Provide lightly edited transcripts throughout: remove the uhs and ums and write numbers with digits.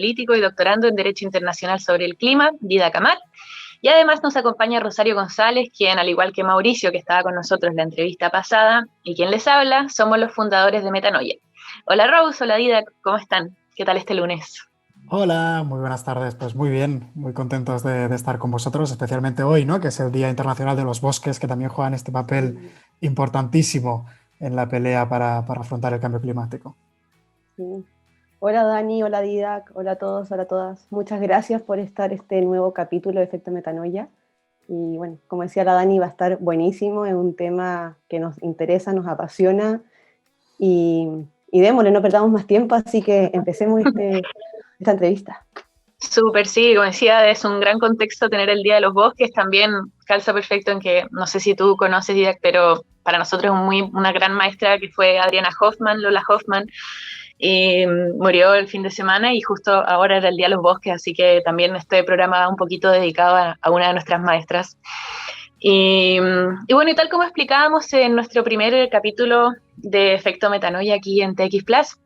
político y doctorando en Derecho Internacional sobre el Clima, Didac Amat. Y además nos acompaña Rosario González, quien, al igual que Mauricio, que estaba con nosotros en la entrevista pasada, y quien les habla, somos los fundadores de Metanoia. Hola Rose, hola Didac, ¿cómo están? ¿Qué tal este lunes? Hola, muy buenas tardes. Pues muy bien, muy contentos de estar con vosotros, especialmente hoy, ¿no? Que es el Día Internacional de los Bosques, que también juegan este papel importantísimo en la pelea para afrontar el cambio climático. Sí. Hola Dani, hola Didac, hola a todos, hola a todas. Muchas gracias por estar este nuevo capítulo de Efecto Metanoia. Y bueno, como decía la Dani, va a estar buenísimo, es un tema que nos interesa, nos apasiona y démosle, no perdamos más tiempo, así que empecemos esta entrevista. Súper, sí, como decía, es un gran contexto tener el Día de los Bosques, también calza perfecto en que, no sé si tú conoces, Didac, pero para nosotros es una gran maestra que fue Adriana Hoffman, Lola Hoffman, y murió el fin de semana y justo ahora era el Día de los Bosques, así que también este programa va un poquito dedicado a una de nuestras maestras. Y bueno, y tal como explicábamos en nuestro primer capítulo de Efecto Metanoia aquí en TX Plus,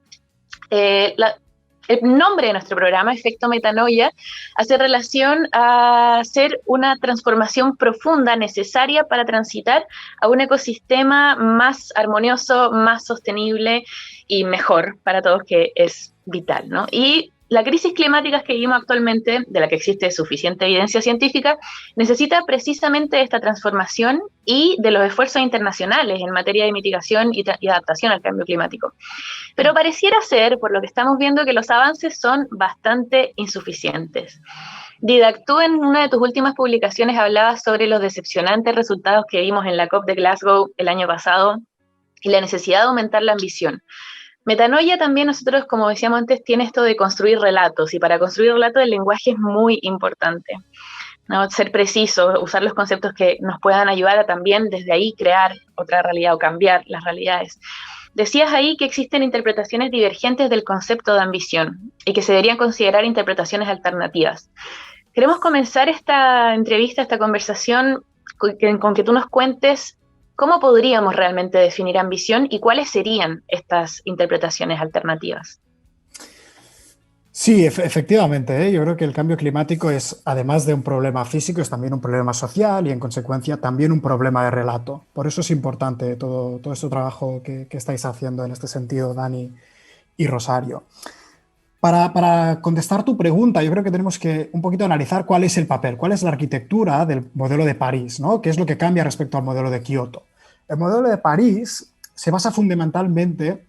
el nombre de nuestro programa, Efecto Metanoia, hace relación a hacer una transformación profunda necesaria para transitar a un ecosistema más armonioso, más sostenible y mejor para todos, que es vital, ¿no? Y la crisis climática que vivimos actualmente, de la que existe suficiente evidencia científica, necesita precisamente esta transformación y de los esfuerzos internacionales en materia de mitigación y adaptación al cambio climático. Pero pareciera ser, por lo que estamos viendo, que los avances son bastante insuficientes. Didac, tú en una de tus últimas publicaciones hablabas sobre los decepcionantes resultados que vimos en la COP de Glasgow el año pasado y la necesidad de aumentar la ambición. Metanoia también nosotros, como decíamos antes, tiene esto de construir relatos, y para construir relatos el lenguaje es muy importante, ¿no? Ser preciso, usar los conceptos que nos puedan ayudar a también desde ahí crear otra realidad o cambiar las realidades. Decías ahí que existen interpretaciones divergentes del concepto de ambición y que se deberían considerar interpretaciones alternativas. Queremos comenzar esta entrevista, esta conversación, con que tú nos cuentes cómo podríamos realmente definir ambición y cuáles serían estas interpretaciones alternativas. Sí, efectivamente, ¿eh? Yo creo que el cambio climático es, además de un problema físico, es también un problema social y, en consecuencia, también un problema de relato. Por eso es importante todo este trabajo que estáis haciendo en este sentido, Dani y Rosario. Para contestar tu pregunta, yo creo que tenemos que un poquito analizar cuál es el papel, cuál es la arquitectura del modelo de París, ¿no? ¿Qué es lo que cambia respecto al modelo de Kioto? El modelo de París se basa fundamentalmente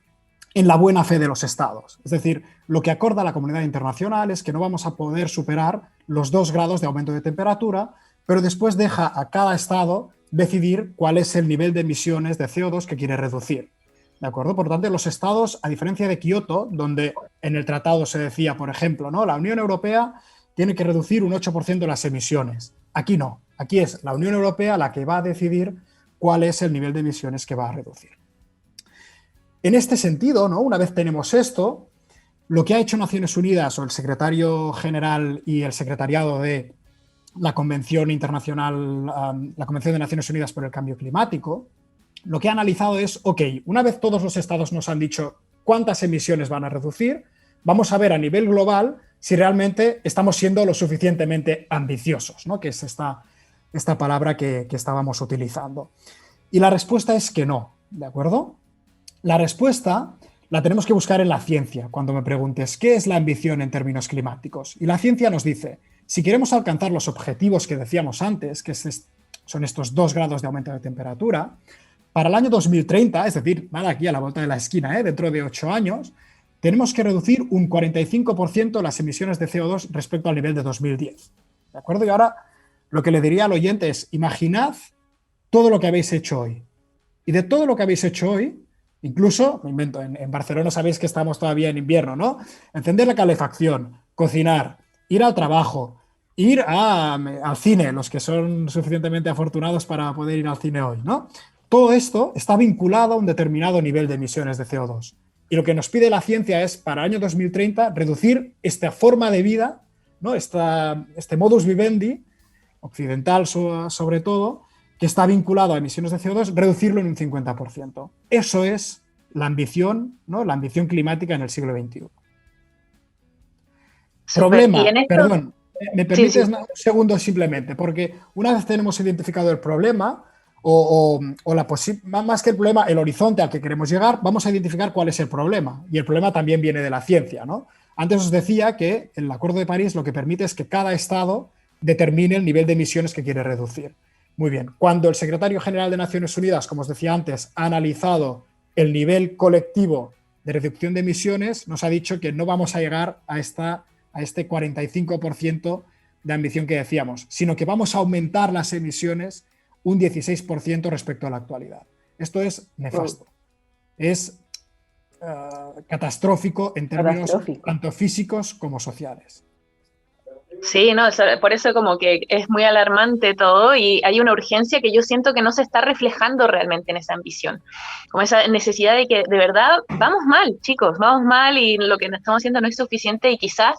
en la buena fe de los estados. Es decir, lo que acorda la comunidad internacional es que no vamos a poder superar los 2 grados de aumento de temperatura, pero después deja a cada estado decidir cuál es el nivel de emisiones de CO2 que quiere reducir. ¿De acuerdo? Por lo tanto, los estados, a diferencia de Kioto, donde en el tratado se decía, por ejemplo, ¿no? La Unión Europea tiene que reducir un 8% las emisiones. Aquí no. Aquí es la Unión Europea la que va a decidir cuál es el nivel de emisiones que va a reducir. En este sentido, ¿no? Una vez tenemos esto, lo que ha hecho Naciones Unidas o el secretario general y el secretariado de la Convención Internacional, la Convención de Naciones Unidas por el Cambio Climático, lo que ha analizado es, ok, una vez todos los estados nos han dicho cuántas emisiones van a reducir, vamos a ver a nivel global si realmente estamos siendo lo suficientemente ambiciosos, ¿no? Que es esta palabra que estábamos utilizando. Y la respuesta es que no, ¿de acuerdo? La respuesta la tenemos que buscar en la ciencia, cuando me preguntes ¿qué es la ambición en términos climáticos? Y la ciencia nos dice, si queremos alcanzar los objetivos que decíamos antes, que son estos 2 grados de aumento de temperatura, para el año 2030, es decir, nada, aquí a la vuelta de la esquina, dentro de 8 años, tenemos que reducir un 45% las emisiones de CO2 respecto al nivel de 2010. ¿De acuerdo? Y ahora lo que le diría al oyente es, imaginad todo lo que habéis hecho hoy. Y de todo lo que habéis hecho hoy, incluso, me invento, en Barcelona sabéis que estamos todavía en invierno, ¿no? Encender la calefacción, cocinar, ir al trabajo, ir al cine, los que son suficientemente afortunados para poder ir al cine hoy, ¿no? Todo esto está vinculado a un determinado nivel de emisiones de CO2. Y lo que nos pide la ciencia es, para el año 2030, reducir esta forma de vida, ¿no? Este modus vivendi, occidental sobre todo, que está vinculado a emisiones de CO2, reducirlo en un 50%. Eso es la ambición, ¿no? La ambición climática en el siglo XXI. Problema, Y en esto, perdón, ¿me sí, sí. permites un segundo simplemente? Porque una vez tenemos identificado el problema, o más que el problema, el horizonte al que queremos llegar, vamos a identificar cuál es el problema. Y el problema también viene de la ciencia, ¿no? Antes os decía que el Acuerdo de París lo que permite es que cada Estado determine el nivel de emisiones que quiere reducir. Muy bien, cuando el secretario general de Naciones Unidas, como os decía antes, ha analizado el nivel colectivo de reducción de emisiones, nos ha dicho que no vamos a llegar a este 45% de ambición que decíamos, sino que vamos a aumentar las emisiones un 16% respecto a la actualidad. Esto es nefasto. Es catastrófico en términos tanto físicos como sociales. Sí, no, por eso como que es muy alarmante todo y hay una urgencia que yo siento que no se está reflejando realmente en esa ambición, como esa necesidad de que de verdad vamos mal, chicos, vamos mal y lo que estamos haciendo no es suficiente y quizás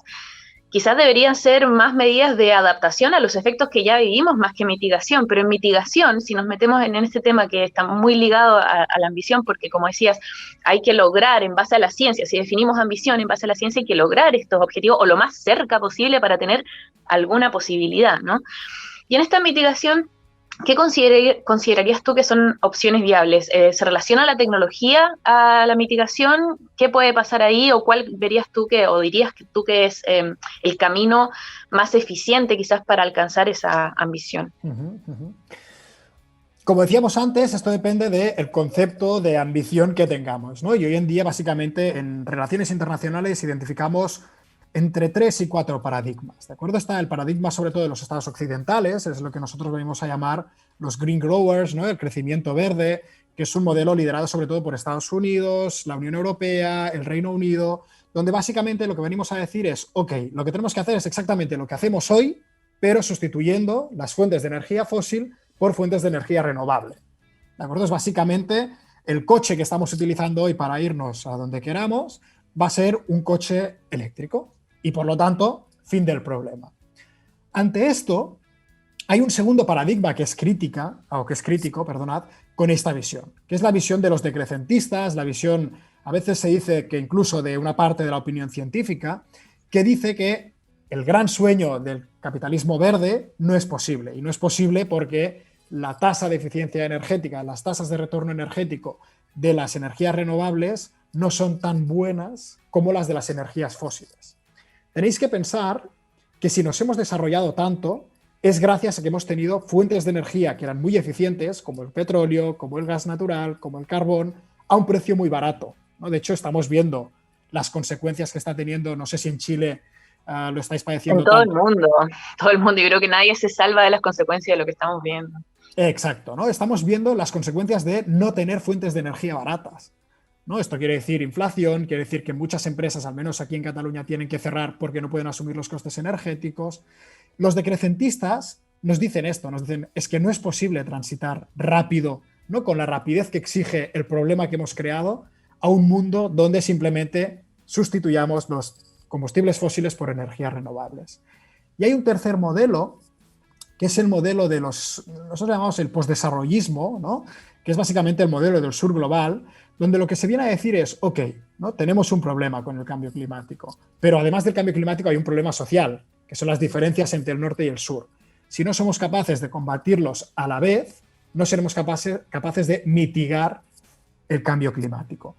deberían ser más medidas de adaptación a los efectos que ya vivimos más que mitigación, pero en mitigación, si nos metemos en este tema que está muy ligado a la ambición, porque como decías, hay que lograr en base a la ciencia, si definimos ambición en base a la ciencia, hay que lograr estos objetivos o lo más cerca posible para tener alguna posibilidad, ¿no? Y en esta mitigación, ¿qué considerarías tú que son opciones viables? ¿Se relaciona la tecnología a la mitigación? ¿Qué puede pasar ahí? ¿O cuál verías tú o dirías que tú que es el camino más eficiente quizás para alcanzar esa ambición? Como decíamos antes, esto depende del concepto de ambición que tengamos, ¿no? Y hoy en día, básicamente, en relaciones internacionales identificamos entre 3 y 4 paradigmas, ¿de acuerdo? Está el paradigma sobre todo de los estados occidentales, es lo que nosotros venimos a llamar los green growers, ¿no? El crecimiento verde, que es un modelo liderado sobre todo por Estados Unidos, la Unión Europea, el Reino Unido, donde básicamente lo que venimos a decir es, ok, lo que tenemos que hacer es exactamente lo que hacemos hoy, pero sustituyendo las fuentes de energía fósil por fuentes de energía renovable, ¿de acuerdo? Es básicamente el coche que estamos utilizando hoy para irnos a donde queramos va a ser un coche eléctrico. Y por lo tanto, fin del problema. Ante esto, hay un segundo paradigma que es crítico, con esta visión, que es la visión de los decrecentistas, la visión, a veces se dice que incluso de una parte de la opinión científica, que dice que el gran sueño del capitalismo verde no es posible. Y no es posible porque la tasa de eficiencia energética, las tasas de retorno energético de las energías renovables no son tan buenas como las de las energías fósiles. Tenéis que pensar que si nos hemos desarrollado tanto es gracias a que hemos tenido fuentes de energía que eran muy eficientes, como el petróleo, como el gas natural, como el carbón, a un precio muy barato, ¿no? De hecho, estamos viendo las consecuencias que está teniendo, no sé si en Chile lo estáis padeciendo. En todo el mundo, yo creo que nadie se salva de las consecuencias de lo que estamos viendo. Exacto, ¿no? Estamos viendo las consecuencias de no tener fuentes de energía baratas, ¿no? Esto quiere decir inflación, quiere decir que muchas empresas, al menos aquí en Cataluña, tienen que cerrar porque no pueden asumir los costes energéticos. Los decrecentistas nos dicen esto, nos dicen, es que no es posible transitar rápido, ¿no? Con la rapidez que exige el problema que hemos creado, a un mundo donde simplemente sustituyamos los combustibles fósiles por energías renovables. Y hay un tercer modelo, que es el modelo de nosotros llamamos el postdesarrollismo, ¿no? Que es básicamente el modelo del sur global, donde lo que se viene a decir es, ok, ¿no? Tenemos un problema con el cambio climático, pero además del cambio climático hay un problema social, que son las diferencias entre el norte y el sur. Si no somos capaces de combatirlos a la vez, no seremos capaces de mitigar el cambio climático.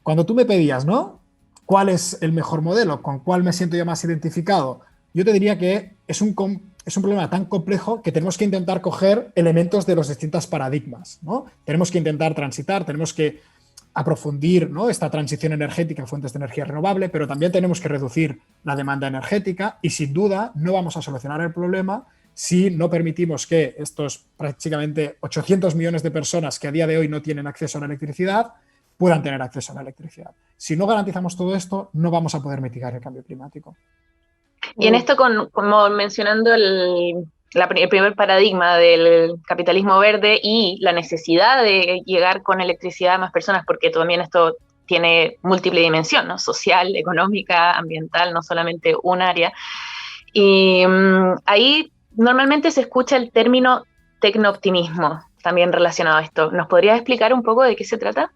Cuando tú me pedías, ¿no? ¿Cuál es el mejor modelo? ¿Con cuál me siento yo más identificado? Yo te diría que es un problema tan complejo que tenemos que intentar coger elementos de los distintos paradigmas, ¿no? Tenemos que intentar transitar, tenemos que aprofundir, ¿no? Esta transición energética a fuentes de energía renovable, pero también tenemos que reducir la demanda energética y sin duda no vamos a solucionar el problema si no permitimos que estos prácticamente 800 millones de personas que a día de hoy no tienen acceso a la electricidad puedan tener acceso a la electricidad. Si no garantizamos todo esto, no vamos a poder mitigar el cambio climático. Y en esto, como mencionando el primer paradigma del capitalismo verde y la necesidad de llegar con electricidad a más personas, porque también esto tiene múltiple dimensión, ¿no? Social, económica, ambiental, no solamente un área. Y ahí normalmente se escucha el término tecnooptimismo, también relacionado a esto. ¿Nos podrías explicar un poco de qué se trata?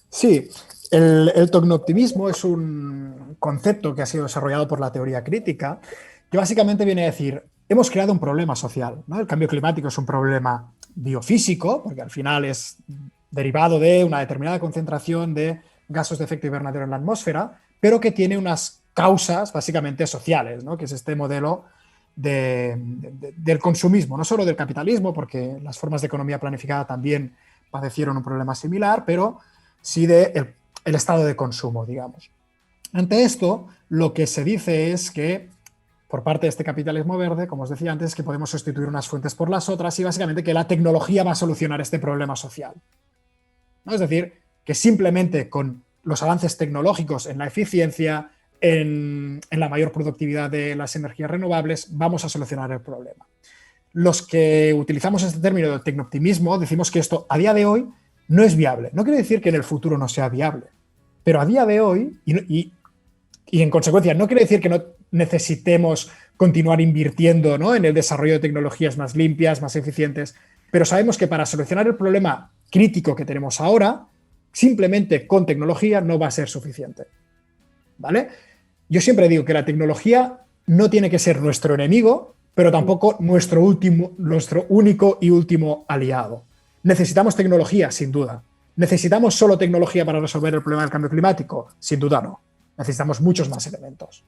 Sí, El tecnooptimismo es un concepto que ha sido desarrollado por la teoría crítica, que básicamente viene a decir, hemos creado un problema social, ¿no? El cambio climático es un problema biofísico, porque al final es derivado de una determinada concentración de gases de efecto invernadero en la atmósfera, pero que tiene unas causas básicamente sociales, ¿no? Que es este modelo del consumismo, no solo del capitalismo, porque las formas de economía planificada también padecieron un problema similar, pero sí del el estado de consumo, digamos. Ante esto, lo que se dice es que, por parte de este capitalismo verde, como os decía antes, que podemos sustituir unas fuentes por las otras y básicamente que la tecnología va a solucionar este problema social, ¿no? Es decir, que simplemente con los avances tecnológicos en la eficiencia, en la mayor productividad de las energías renovables, vamos a solucionar el problema. Los que utilizamos este término del tecnooptimismo decimos que esto a día de hoy no es viable. No quiere decir que en el futuro no sea viable, pero a día de hoy, y en consecuencia, no quiere decir que no necesitemos continuar invirtiendo, ¿no?, en el desarrollo de tecnologías más limpias, más eficientes, pero sabemos que para solucionar el problema crítico que tenemos ahora, simplemente con tecnología no va a ser suficiente, ¿vale? Yo siempre digo que la tecnología no tiene que ser nuestro enemigo, pero tampoco nuestro único y último aliado. Necesitamos tecnología, sin duda. ¿Necesitamos solo tecnología para resolver el problema del cambio climático? Sin duda no. Necesitamos muchos más elementos.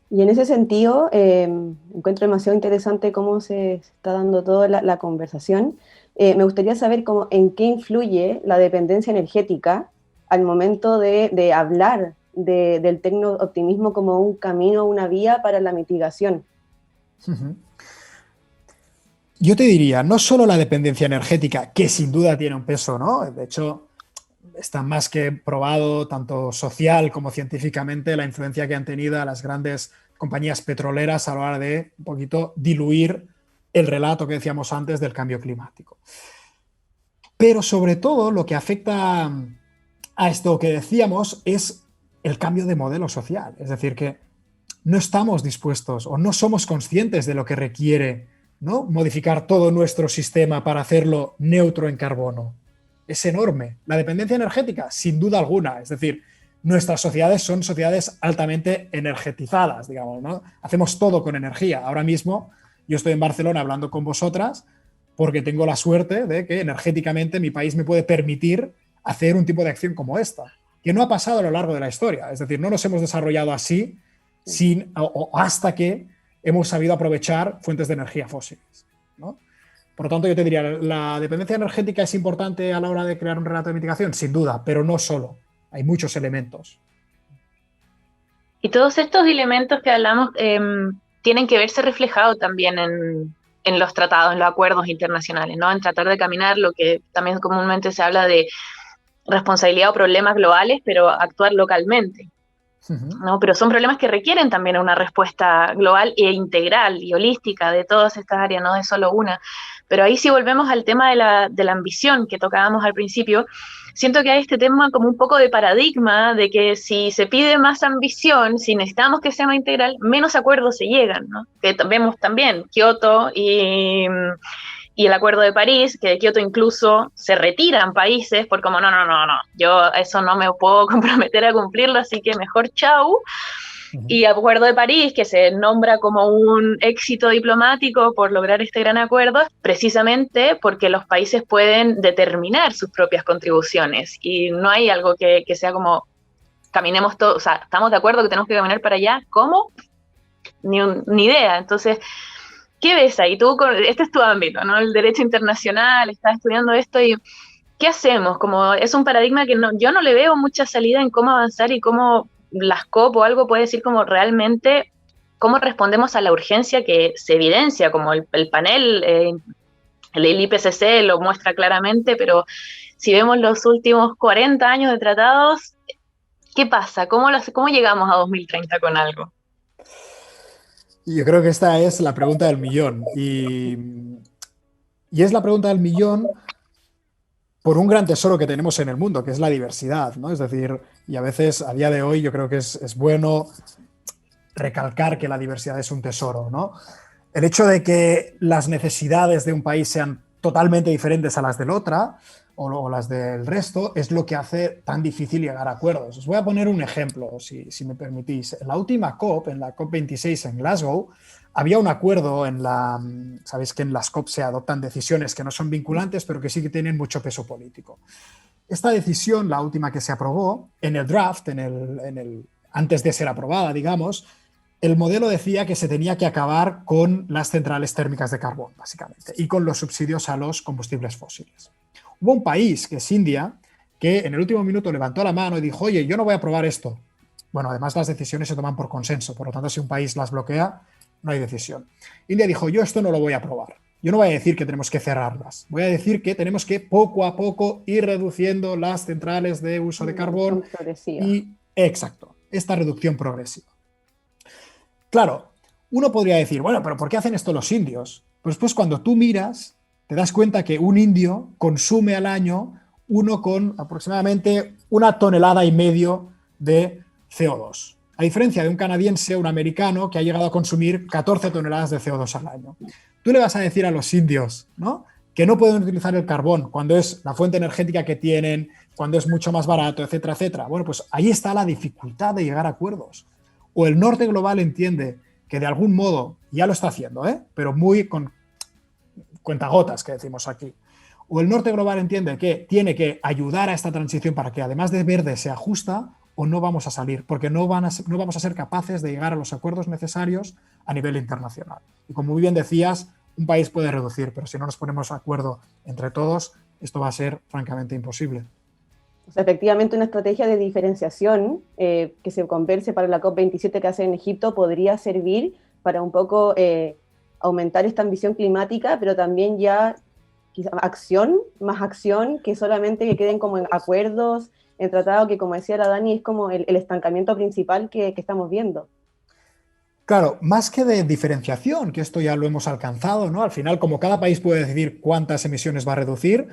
Y en ese sentido, encuentro demasiado interesante cómo se está dando toda la conversación. Me gustaría saber en qué influye la dependencia energética al momento de hablar del tecnooptimismo como un camino, una vía para la mitigación. Uh-huh. Yo te diría, no solo la dependencia energética, que sin duda tiene un peso, ¿no? De hecho, está más que probado, tanto social como científicamente, la influencia que han tenido las grandes compañías petroleras a la hora de un poquito diluir el relato que decíamos antes del cambio climático. Pero sobre todo lo que afecta a esto que decíamos es el cambio de modelo social. Es decir, que no estamos dispuestos o no somos conscientes de lo que requiere, ¿no?, modificar todo nuestro sistema para hacerlo neutro en carbono. Es enorme. La dependencia energética, sin duda alguna. Es decir, nuestras sociedades son sociedades altamente energetizadas, digamos, ¿no? Hacemos todo con energía. Ahora mismo yo estoy en Barcelona hablando con vosotras porque tengo la suerte de que energéticamente mi país me puede permitir hacer un tipo de acción como esta, que no ha pasado a lo largo de la historia. Es decir, no nos hemos desarrollado así hasta que hemos sabido aprovechar fuentes de energía fósiles, ¿no? Por lo tanto, yo te diría, ¿la dependencia energética es importante a la hora de crear un relato de mitigación? Sin duda, pero no solo. Hay muchos elementos. Y todos estos elementos que hablamos tienen que verse reflejados también en los tratados, en los acuerdos internacionales, ¿no? En tratar de caminar lo que también comúnmente se habla de responsabilidad o problemas globales, pero actuar localmente, ¿no? Pero son problemas que requieren también una respuesta global e integral y holística de todas estas áreas, no de solo una. Pero ahí sí volvemos al tema de la ambición que tocábamos al principio. Siento que hay este tema como un poco de paradigma de que si se pide más ambición, si necesitamos que sea más integral, menos acuerdos se llegan, ¿no? Que vemos también Kioto y el Acuerdo de París, que de Kioto incluso se retiran países por como no, yo eso no me puedo comprometer a cumplirlo, así que mejor chau. Y el Acuerdo de París, que se nombra como un éxito diplomático por lograr este gran acuerdo, precisamente porque los países pueden determinar sus propias contribuciones y no hay algo que sea como caminemos todos, o sea, estamos de acuerdo que tenemos que caminar para allá, ¿cómo? Ni idea. Entonces, ¿qué ves ahí? Este es tu ámbito, ¿no? El derecho internacional, estás estudiando esto y ¿qué hacemos? Como es un paradigma que yo no le veo mucha salida en cómo avanzar y cómo las COP o algo puede decir como realmente cómo respondemos a la urgencia que se evidencia, como el panel, el IPCC lo muestra claramente, pero si vemos los últimos 40 años de tratados, ¿qué pasa? ¿Cómo llegamos a 2030 con algo? Yo creo que esta es la pregunta del millón. Y es la pregunta del millón por un gran tesoro que tenemos en el mundo, que es la diversidad, ¿no? Es decir, y a veces, a día de hoy, yo creo que es bueno recalcar que la diversidad es un tesoro, ¿no? El hecho de que las necesidades de un país sean totalmente diferentes a las del otra o las del resto, es lo que hace tan difícil llegar a acuerdos. Os voy a poner un ejemplo, si me permitís. En la última COP, en la COP26 en Glasgow, había un acuerdo sabéis que en las COP se adoptan decisiones que no son vinculantes, pero que sí que tienen mucho peso político. Esta decisión, la última que se aprobó, en el draft, antes de ser aprobada, digamos, el modelo decía que se tenía que acabar con las centrales térmicas de carbón, básicamente, y con los subsidios a los combustibles fósiles. Hubo un país, que es India, que en el último minuto levantó la mano y dijo, oye, yo no voy a aprobar esto. Bueno, además las decisiones se toman por consenso, por lo tanto, si un país las bloquea, no hay decisión. India dijo, yo esto no lo voy a aprobar. Yo no voy a decir que tenemos que cerrarlas. Voy a decir que tenemos que poco a poco ir reduciendo las centrales de uso de carbón. Exacto, esta reducción progresiva. Claro, uno podría decir, bueno, pero ¿por qué hacen esto los indios? Pues cuando tú miras, te das cuenta que un indio consume al año con aproximadamente 1,5 toneladas de CO2. A diferencia de un canadiense o un americano que ha llegado a consumir 14 toneladas de CO2 al año. Tú le vas a decir a los indios, ¿no?, que no pueden utilizar el carbón cuando es la fuente energética que tienen, cuando es mucho más barato, etcétera, etcétera. Bueno, pues ahí está la dificultad de llegar a acuerdos. O el norte global entiende que de algún modo, ya lo está haciendo, pero muy con cuentagotas, que decimos aquí. O el norte global entiende que tiene que ayudar a esta transición para que además de verde sea justa, o no vamos a salir, porque no vamos a ser capaces de llegar a los acuerdos necesarios a nivel internacional. Y como muy bien decías, un país puede reducir, pero si no nos ponemos de acuerdo entre todos, esto va a ser francamente imposible. O sea, efectivamente, una estrategia de diferenciación que se converse para la COP27 que hace en Egipto podría servir para un poco aumentar esta ambición climática, pero también ya quizá más acción que solamente que queden como en acuerdos, en tratado que, como decía la Dani, es como el estancamiento principal que estamos viendo. Claro, más que de diferenciación, que esto ya lo hemos alcanzado, ¿no? Al final, como cada país puede decidir cuántas emisiones va a reducir,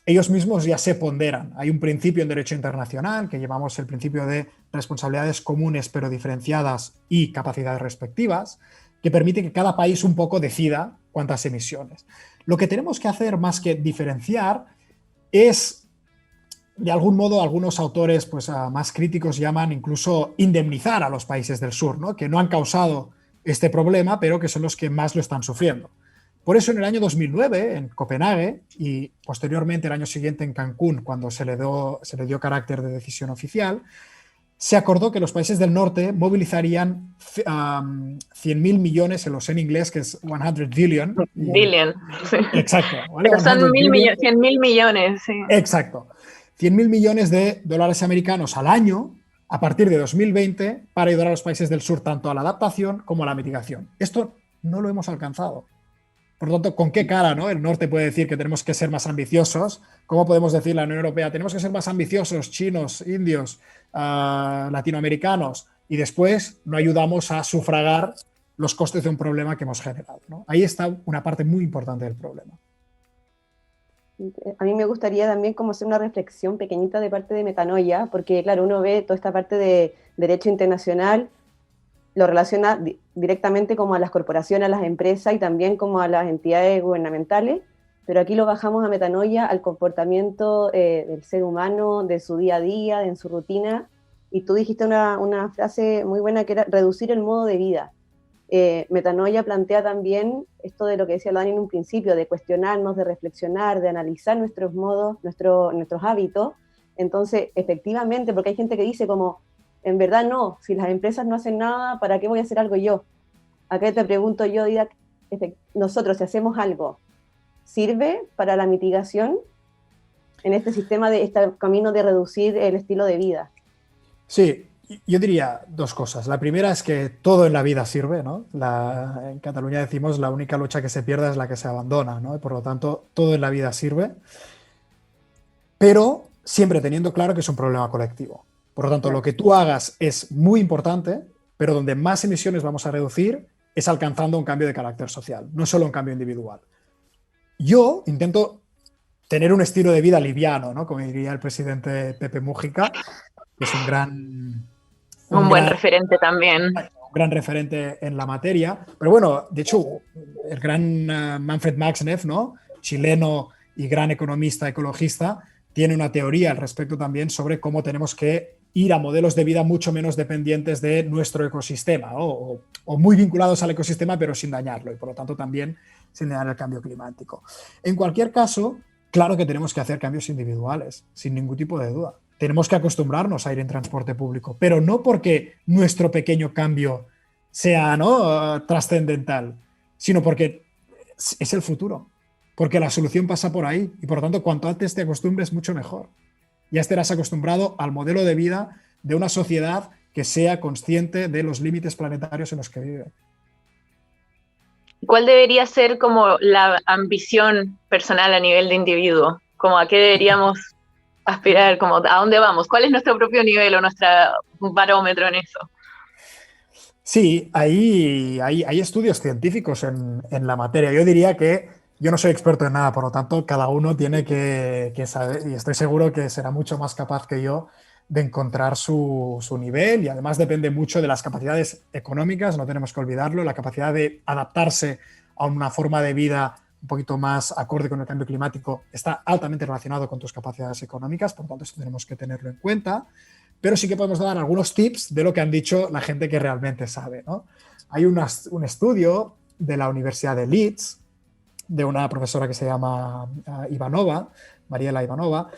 ellos mismos ya se ponderan. Hay un principio en derecho internacional que llamamos el principio de responsabilidades comunes pero diferenciadas y capacidades respectivas, que permite que cada país un poco decida cuántas emisiones. Lo que tenemos que hacer más que diferenciar es, de algún modo, algunos autores más críticos llaman incluso indemnizar a los países del sur, ¿no?, que no han causado este problema, pero que son los que más lo están sufriendo. Por eso en el año 2009, en Copenhague, y posteriormente el año siguiente en Cancún, cuando se le dio carácter de decisión oficial, se acordó que los países del norte movilizarían 100.000 millones, se lo sé en inglés, que es 100 billion. Billion, sí. Exacto. ¿Vale? Pero son 100.000 millones, sí. Exacto. 100.000 millones de dólares americanos al año a partir de 2020 para ayudar a los países del sur tanto a la adaptación como a la mitigación. Esto no lo hemos alcanzado. Por lo tanto, ¿con qué cara, ¿no?, el norte puede decir que tenemos que ser más ambiciosos? ¿Cómo podemos decir la Unión Europea, tenemos que ser más ambiciosos, chinos, indios, latinoamericanos, y después no ayudamos a sufragar los costes de un problema que hemos generado, ¿no? Ahí está una parte muy importante del problema. A mí me gustaría también como hacer una reflexión pequeñita de parte de Metanoia, porque claro, uno ve toda esta parte de derecho internacional, lo relaciona directamente como a las corporaciones, a las empresas y también como a las entidades gubernamentales, pero aquí lo bajamos a Metanoia, al comportamiento del ser humano, de su día a día, en su rutina, y tú dijiste una frase muy buena que era reducir el modo de vida. Metanoia plantea también esto de lo que decía Dani en un principio, de cuestionarnos, de reflexionar, de analizar nuestros modos, nuestros hábitos. Entonces, efectivamente, porque hay gente que dice como, en verdad no, si las empresas no hacen nada, ¿para qué voy a hacer algo yo? Acá te pregunto yo, Didac, nosotros si hacemos algo, ¿sirve para la mitigación en este sistema, de este camino de reducir el estilo de vida? Sí, yo diría dos cosas. La primera es que todo en la vida sirve, ¿no? En Cataluña decimos la única lucha que se pierde es la que se abandona, ¿no? Y por lo tanto, todo en la vida sirve, pero siempre teniendo claro que es un problema colectivo. Por lo tanto, lo que tú hagas es muy importante, pero donde más emisiones vamos a reducir es alcanzando un cambio de carácter social, no solo un cambio individual. Yo intento tener un estilo de vida liviano, ¿no?, como diría el presidente Pepe Mújica, que es un buen referente también. Un gran referente en la materia. Pero bueno, de hecho, el gran Manfred Max Neff, ¿no?, chileno y gran economista ecologista, tiene una teoría al respecto también sobre cómo tenemos que ir a modelos de vida mucho menos dependientes de nuestro ecosistema, ¿no? O muy vinculados al ecosistema pero sin dañarlo y por lo tanto también sin dañar el cambio climático. En cualquier caso, claro que tenemos que hacer cambios individuales, sin ningún tipo de duda. Tenemos que acostumbrarnos a ir en transporte público, pero no porque nuestro pequeño cambio sea, ¿no?, trascendental, sino porque es el futuro, porque la solución pasa por ahí y por lo tanto cuanto antes te acostumbres mucho mejor. Ya estarás acostumbrado al modelo de vida de una sociedad que sea consciente de los límites planetarios en los que vive. ¿Cuál debería ser como la ambición personal a nivel de individuo? Como a qué deberíamos aspirar, como a dónde vamos, cuál es nuestro propio nivel o nuestro barómetro en eso. Sí, hay estudios científicos en la materia. Yo diría que yo no soy experto en nada, por lo tanto, cada uno tiene que saber, y estoy seguro que será mucho más capaz que yo de encontrar su nivel, y además depende mucho de las capacidades económicas, no tenemos que olvidarlo, la capacidad de adaptarse a una forma de vida un poquito más acorde con el cambio climático está altamente relacionado con tus capacidades económicas, por lo tanto, eso tenemos que tenerlo en cuenta. Pero sí que podemos dar algunos tips de lo que han dicho la gente que realmente sabe, ¿no? Hay un estudio de la Universidad de Leeds, de una profesora que se llama Ivanova, Mariela Ivanova,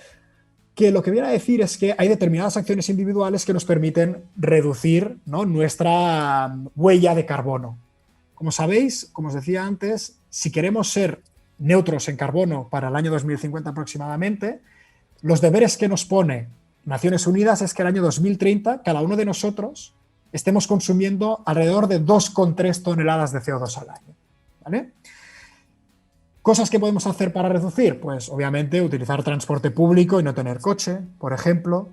que lo que viene a decir es que hay determinadas acciones individuales que nos permiten reducir, ¿no?, nuestra huella de carbono. Como sabéis, como os decía antes, si queremos ser neutros en carbono para el año 2050 aproximadamente, los deberes que nos pone Naciones Unidas es que el año 2030 cada uno de nosotros estemos consumiendo alrededor de 2,3 toneladas de CO2 al año, ¿vale? ¿Cosas que podemos hacer para reducir? Pues obviamente utilizar transporte público y no tener coche, por ejemplo,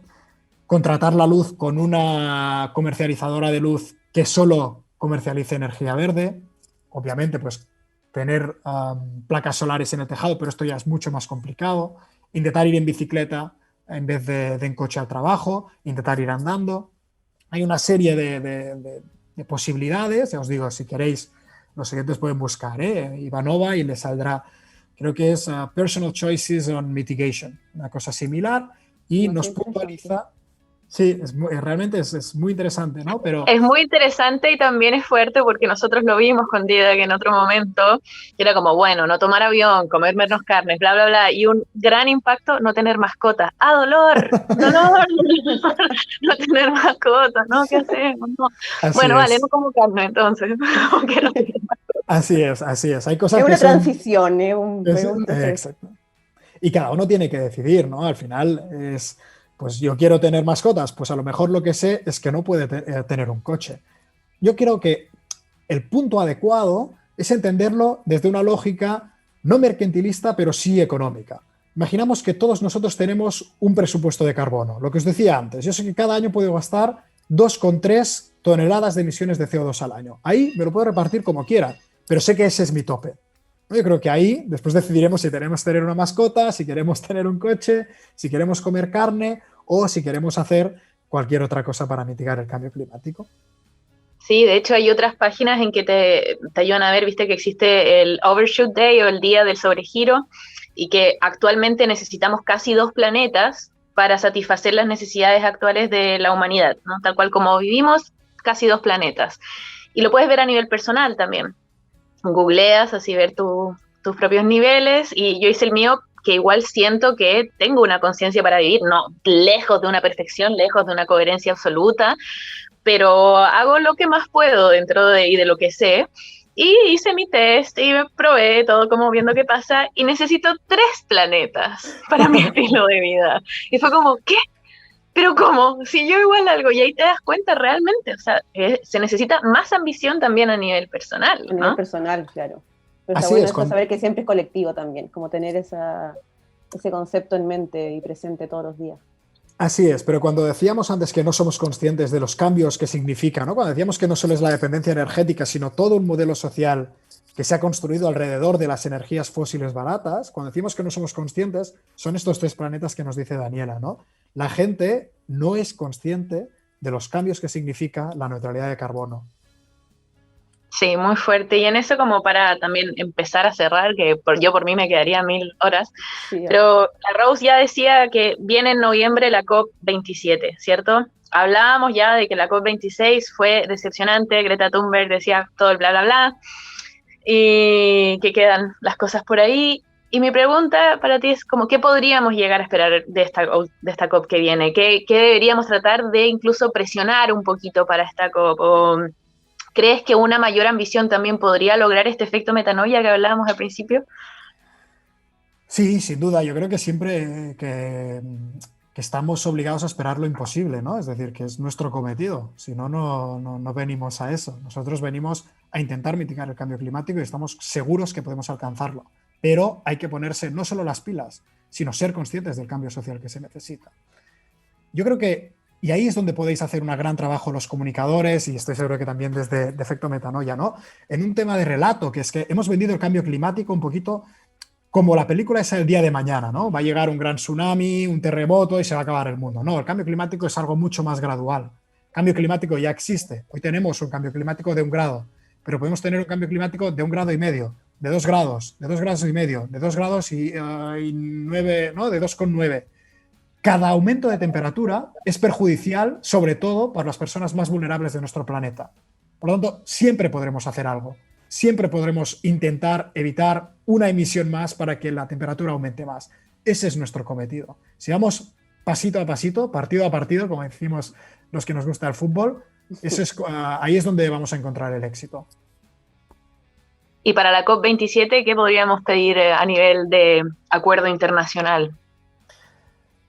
contratar la luz con una comercializadora de luz que solo comercialice energía verde, obviamente pues tener placas solares en el tejado, pero esto ya es mucho más complicado, intentar ir en bicicleta en vez de en coche al trabajo, intentar ir andando. Hay una serie de posibilidades, ya os digo, si queréis, los siguientes pueden buscar Ivanova y les saldrá, creo que es Personal Choices on Mitigation, una cosa similar, y nos puntualiza. Sí, realmente es muy interesante, ¿no? Pero es muy interesante y también es fuerte porque nosotros lo vimos con Didac en otro momento, que era como, bueno, no tomar avión, comer menos carnes, bla, bla, bla, y un gran impacto, no tener mascotas. ¡Ah, dolor! ¡Dolor! No tener mascotas, ¿no? ¿Qué hacemos? No. Bueno, vale, no como carne entonces, porque no tener mascotas. Así es. Hay cosas es que una son... transición, Exacto. Y cada uno tiene que decidir, ¿no? Al final es... Pues yo quiero tener mascotas, pues a lo mejor lo que sé es que no puede tener un coche. Yo creo que el punto adecuado es entenderlo desde una lógica no mercantilista, pero sí económica. Imaginamos que todos nosotros tenemos un presupuesto de carbono, lo que os decía antes. Yo sé que cada año puedo gastar 2,3 toneladas de emisiones de CO2 al año. Ahí me lo puedo repartir como quiera, pero sé que ese es mi tope. Yo creo que ahí después decidiremos si queremos tener una mascota, si queremos tener un coche, si queremos comer carne o si queremos hacer cualquier otra cosa para mitigar el cambio climático. Sí, de hecho hay otras páginas en que te ayudan a ver, viste que existe el Overshoot Day o el Día del Sobregiro y que actualmente necesitamos casi 2 planetas para satisfacer las necesidades actuales de la humanidad, ¿no? Tal cual como vivimos, casi 2 planetas. Y lo puedes ver a nivel personal también. Googleas, así ver tus propios niveles, y yo hice el mío, que igual siento que tengo una conciencia para vivir, no lejos de una perfección, lejos de una coherencia absoluta, pero hago lo que más puedo dentro de lo que sé, y hice mi test y probé todo como viendo qué pasa, y necesito 3 planetas para mi estilo de vida. Y fue como, ¿qué? Pero ¿cómo? Si yo igual algo, y ahí te das cuenta realmente, o sea, se necesita más ambición también a nivel personal, ¿no? A nivel personal, claro. Pero Así está bueno es, saber que siempre es colectivo también, como tener ese concepto en mente y presente todos los días. Así es, pero cuando decíamos antes que no somos conscientes de los cambios que significa, ¿no? Cuando decíamos que no solo es la dependencia energética, sino todo un modelo social que se ha construido alrededor de las energías fósiles baratas, cuando decimos que no somos conscientes, son estos 3 planetas que nos dice Daniela, ¿no? La gente no es consciente de los cambios que significa la neutralidad de carbono. Sí, muy fuerte. Y en eso como para también empezar a cerrar, que yo por mí me quedaría 1000 horas, Sí, pero la Rose ya decía que viene en noviembre la COP27, ¿cierto? Hablábamos ya de que la COP26 fue decepcionante, Greta Thunberg decía todo el bla, bla, bla, y que quedan las cosas por ahí. Y mi pregunta para ti es como, ¿qué podríamos llegar a esperar de esta COP que viene? ¿Qué deberíamos tratar de incluso presionar un poquito para esta COP? ¿O crees que una mayor ambición también podría lograr este efecto metanoia que hablábamos al principio? Sí, sin duda, yo creo que siempre que estamos obligados a esperar lo imposible, ¿no? Es decir, que es nuestro cometido, si no, no venimos a eso. Nosotros venimos a intentar mitigar el cambio climático y estamos seguros que podemos alcanzarlo. Pero hay que ponerse no solo las pilas, sino ser conscientes del cambio social que se necesita. Yo creo que, y ahí es donde podéis hacer un gran trabajo los comunicadores, y estoy seguro que también desde de Efecto Metanoia, ¿no? En un tema de relato, que es que hemos vendido el cambio climático un poquito como la película es el día de mañana, ¿no? Va a llegar un gran tsunami, un terremoto y se va a acabar el mundo. No, el cambio climático es algo mucho más gradual. El cambio climático ya existe. Hoy tenemos un cambio climático de 1 grado, pero podemos tener un cambio climático de 1,5 grados, de 2 grados, de 2,5 grados, de 2 grados y 9, ¿no? De 2,9. Cada aumento de temperatura es perjudicial, sobre todo para las personas más vulnerables de nuestro planeta. Por lo tanto, siempre podremos hacer algo. Siempre podremos intentar evitar una emisión más para que la temperatura aumente más. Ese es nuestro cometido. Si vamos pasito a pasito, partido a partido, como decimos los que nos gusta el fútbol, ahí es donde vamos a encontrar el éxito. Y para la COP27, ¿qué podríamos pedir a nivel de acuerdo internacional?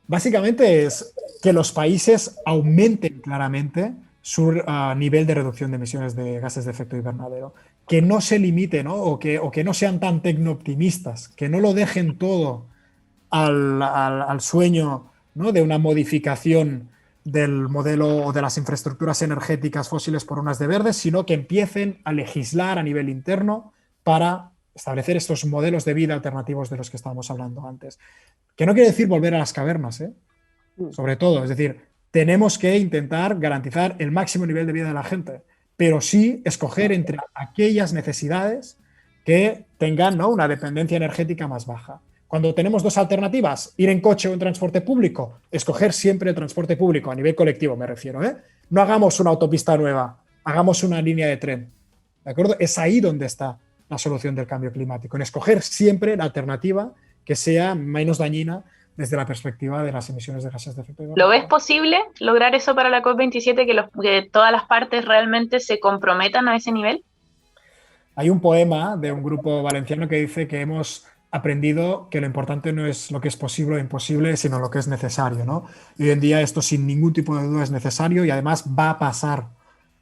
Básicamente es que los países aumenten claramente su nivel de reducción de emisiones de gases de efecto invernadero, que no se limiten, ¿no? O que no sean tan tecnooptimistas, que no lo dejen todo al sueño, ¿no? De una modificación del modelo o de las infraestructuras energéticas fósiles por unas de verdes, sino que empiecen a legislar a nivel interno para establecer estos modelos de vida alternativos de los que estábamos hablando antes. Que no quiere decir volver a las cavernas, ¿eh? Sobre todo, es decir, tenemos que intentar garantizar el máximo nivel de vida de la gente, pero sí escoger entre aquellas necesidades que tengan, ¿no? Una dependencia energética más baja. Cuando tenemos dos alternativas, ir en coche o en transporte público, escoger siempre el transporte público, a nivel colectivo me refiero, ¿eh? No hagamos una autopista nueva, hagamos una línea de tren, ¿de acuerdo? Es ahí donde está la solución del cambio climático, en escoger siempre la alternativa que sea menos dañina desde la perspectiva de las emisiones de gases de efecto invernadero. ¿Lo ves posible lograr eso para la COP27, que todas las partes realmente se comprometan a ese nivel? Hay un poema de un grupo valenciano que dice que hemos aprendido que lo importante no es lo que es posible o imposible, sino lo que es necesario, ¿no? Y hoy en día esto sin ningún tipo de duda es necesario y además va a pasar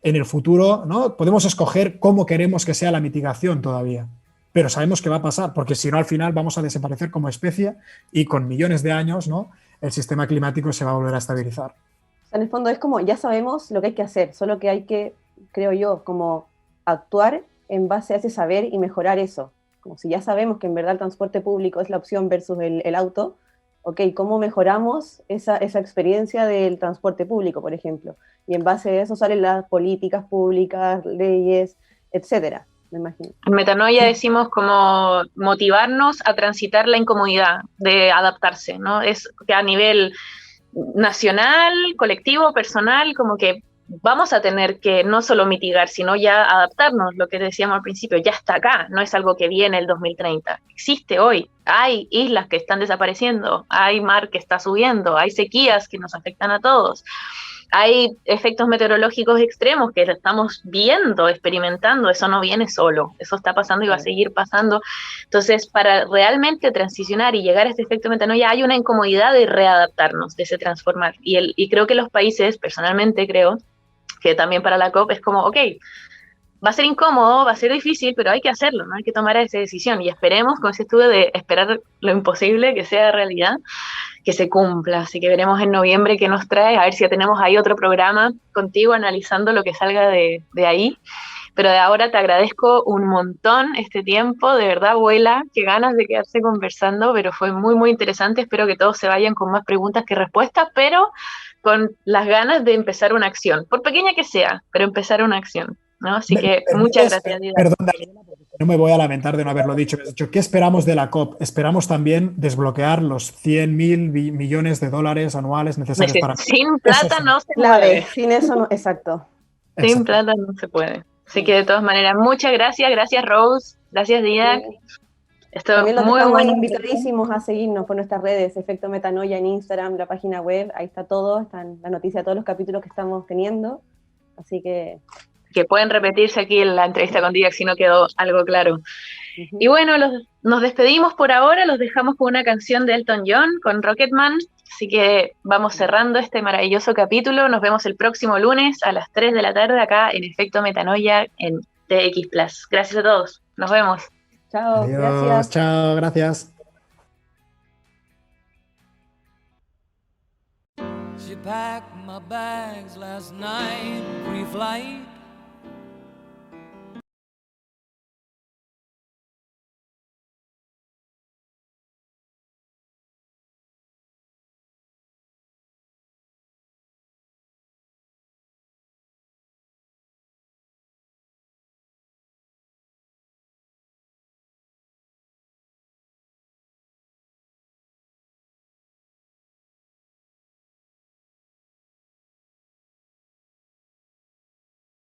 en el futuro, ¿no? Podemos escoger cómo queremos que sea la mitigación todavía, pero sabemos que va a pasar, porque si no al final vamos a desaparecer como especie y con millones de años, ¿no? El sistema climático se va a volver a estabilizar. O sea, en el fondo es como, ya sabemos lo que hay que hacer, solo que hay que, creo yo, como actuar en base a ese saber y mejorar eso. Como si ya sabemos que en verdad el transporte público es la opción versus el auto, ok, ¿cómo mejoramos esa experiencia del transporte público, por ejemplo? Y en base a eso salen las políticas públicas, leyes, etcétera, me imagino. En Metanoia decimos como motivarnos a transitar la incomodidad de adaptarse, ¿no? Es que a nivel nacional, colectivo, personal, como que vamos a tener que no solo mitigar, sino ya adaptarnos, lo que decíamos al principio, ya está acá, no es algo que viene el 2030, existe hoy, hay islas que están desapareciendo, hay mar que está subiendo, hay sequías que nos afectan a todos, hay efectos meteorológicos extremos que estamos viendo, experimentando, eso no viene solo, eso está pasando y va a seguir pasando. Entonces, para realmente transicionar y llegar a este efecto metanoia, hay una incomodidad de readaptarnos, de se transformar. Y creo que los países, personalmente creo, que también para la COP es como, ok, va a ser incómodo, va a ser difícil, pero hay que hacerlo, ¿no? Hay que tomar esa decisión y esperemos con ese estudio de esperar lo imposible que sea realidad, que se cumpla. Así que veremos en noviembre qué nos trae, a ver si ya tenemos ahí otro programa contigo analizando lo que salga de ahí. Pero de ahora te agradezco un montón este tiempo, de verdad, abuela, qué ganas de quedarse conversando, pero fue muy, muy interesante. Espero que todos se vayan con más preguntas que respuestas, pero con las ganas de empezar una acción, por pequeña que sea, pero empezar una acción. ¿no? Así que muchas gracias, Didac. Perdón, Daniela, porque no me voy a lamentar de no haberlo dicho. Me has dicho, ¿qué esperamos de la COP? Esperamos también desbloquear los 100.000 millones de dólares anuales necesarios para... Sin plata no se Clave, mueve. sin eso no, exacto. Sin plata no se puede. Así que de todas maneras, muchas gracias. Gracias, Rose. Gracias, Didac. Esto También los muy dejamos bueno. invitadísimos a seguirnos por nuestras redes, Efecto Metanoia en Instagram, la página web, ahí está todo, están la noticia de todos los capítulos que estamos teniendo, así que... Que pueden repetirse aquí en la entrevista con Didac si no quedó algo claro. Y bueno, nos despedimos por ahora, los dejamos con una canción de Elton John, con Rocketman, así que vamos cerrando este maravilloso capítulo, nos vemos el próximo lunes a las 3 de la tarde acá en Efecto Metanoia en TX Plus. Gracias a todos, nos vemos. Chao, Adiós, gracias. chao, gracias. She packed my bags last night, pre-flight.